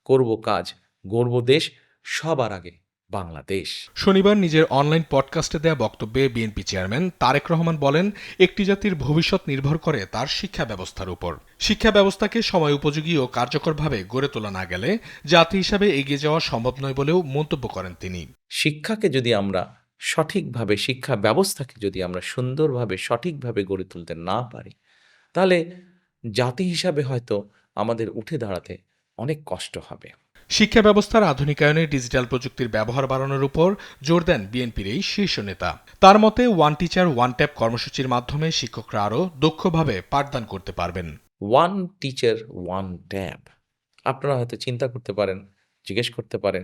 করব কাজ, গড়ব দেশ, সবার আগে বাংলাদেশ। শনিবার নিজের অনলাইন পডকাস্টে দেয়া বক্তব্যে বিএনপি চেয়ারম্যান তারেক রহমান বলেন, একটি জাতির ভবিষ্যৎ নির্ভর করে তার শিক্ষা ব্যবস্থার উপর। শিক্ষা ব্যবস্থাকে সময় উপযোগী ও কার্যকরভাবে গড়ে তোলা না গেলে জাতি হিসাবে এগিয়ে যাওয়া সম্ভব নয় বলেও মন্তব্য করেন তিনি। শিক্ষাকে যদি আমরা সঠিকভাবে, শিক্ষা ব্যবস্থাকে যদি আমরা সুন্দরভাবে সঠিকভাবে গড়ে তুলতে না পারি, তাহলে জাতি হিসাবে হয়তো আমাদের উঠে দাঁড়াতে অনেক কষ্ট হবে। শিক্ষা ব্যবস্থার আধুনিকায়নে ডিজিটাল প্রযুক্তির ব্যবহার বাড়ানোর উপর জোর দেন বিএনপির এই শীর্ষ নেতা। তার মতে ওয়ান টিচার ওয়ান ট্যাব কর্মসূচির মাধ্যমে শিক্ষকরা আরও দক্ষভাবে পাঠদান করতে পারবেন। ওয়ান টিচার ওয়ান ট্যাব, আপনারা হয়তো চিন্তা করতে পারেন, জিজ্ঞেস করতে পারেন,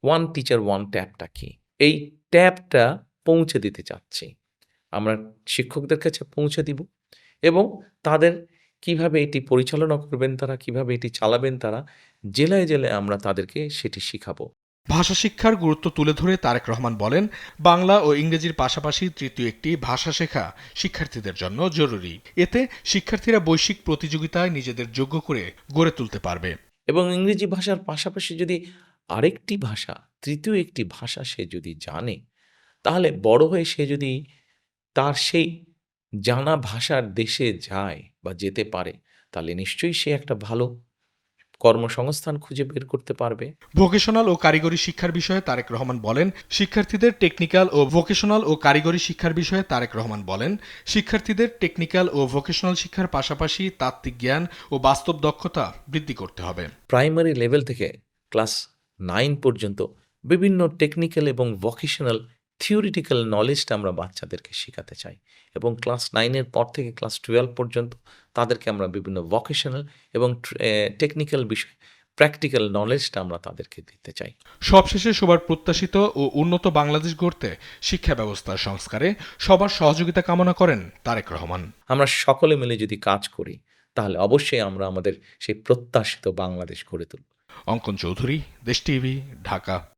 ওয়ান টিচার ওয়ান ট্যাবটা কি? এই ট্যাবটা পৌঁছে দিতে চাচ্ছি, আমরা শিক্ষকদের কাছে পৌঁছে দিব এবং তাদের কিভাবে এটি পরিচালনা করবেন, তারা কিভাবে এটি চালাবেন, তারা জেলায় জেলায় আমরা তাদেরকে সেটি শিখাবো। ভাষা শিক্ষার গুরুত্ব তুলে ধরে তারেক রহমান বলেন, বাংলা ও ইংরেজির পাশাপাশি তৃতীয় একটি ভাষা শেখা শিক্ষার্থীদের জন্য জরুরি। এতে শিক্ষার্থীরা বৈশ্বিক প্রতিযোগিতায় নিজেদের যোগ্য করে গড়ে তুলতে পারবে। এবং ইংরেজি ভাষার পাশাপাশি যদি আরেকটি ভাষা, তৃতীয় একটি ভাষা সে যদি জানে, তাহলে বড় হয়ে সে যদি তার সেই জানা ভাষার দেশে যায় বা যেতে পারে, তাহলে নিশ্চয়ই সে একটা ভালো কর্মসংস্থান খুঁজে বের করতে পারবে। ভোকেশনাল ও কারিগরি শিক্ষার বিষয়ে তারেক রহমান বলেন, শিক্ষার্থীদের টেকনিক্যাল ও ভোকেশনাল শিক্ষার পাশাপাশি তাত্ত্বিক জ্ঞান ও বাস্তব দক্ষতা বৃদ্ধি করতে হবে। প্রাইমারি লেভেল থেকে ক্লাস 9 পর্যন্ত বিভিন্ন টেকনিক্যাল এবং ভোকেশনাল থিওরিটিক্যাল নলেজটা আমরা বাচ্চাদেরকে শেখাতে চাই এবং ক্লাস 9 এর পর থেকে ক্লাস 12 পর্যন্ত তাদেরকে আমরা বিভিন্ন ভোকেশনাল এবং টেকনিক্যাল বিষয় প্র্যাকটিক্যাল নলেজটা আমরা তাদেরকে দিতে চাই। সবশেষে সবার প্রত্যাশিত ও উন্নত বাংলাদেশ গড়তে শিক্ষা ব্যবস্থার সংস্কারে সবার সহযোগিতা কামনা করেন তারেক রহমান। আমরা সকলে মিলে যদি কাজ করি, তাহলে অবশ্যই আমরা আমাদের সেই প্রত্যাশিত বাংলাদেশ গড়ে তুলব। অঙ্কন চৌধুরী, দেশ টিভি, ঢাকা।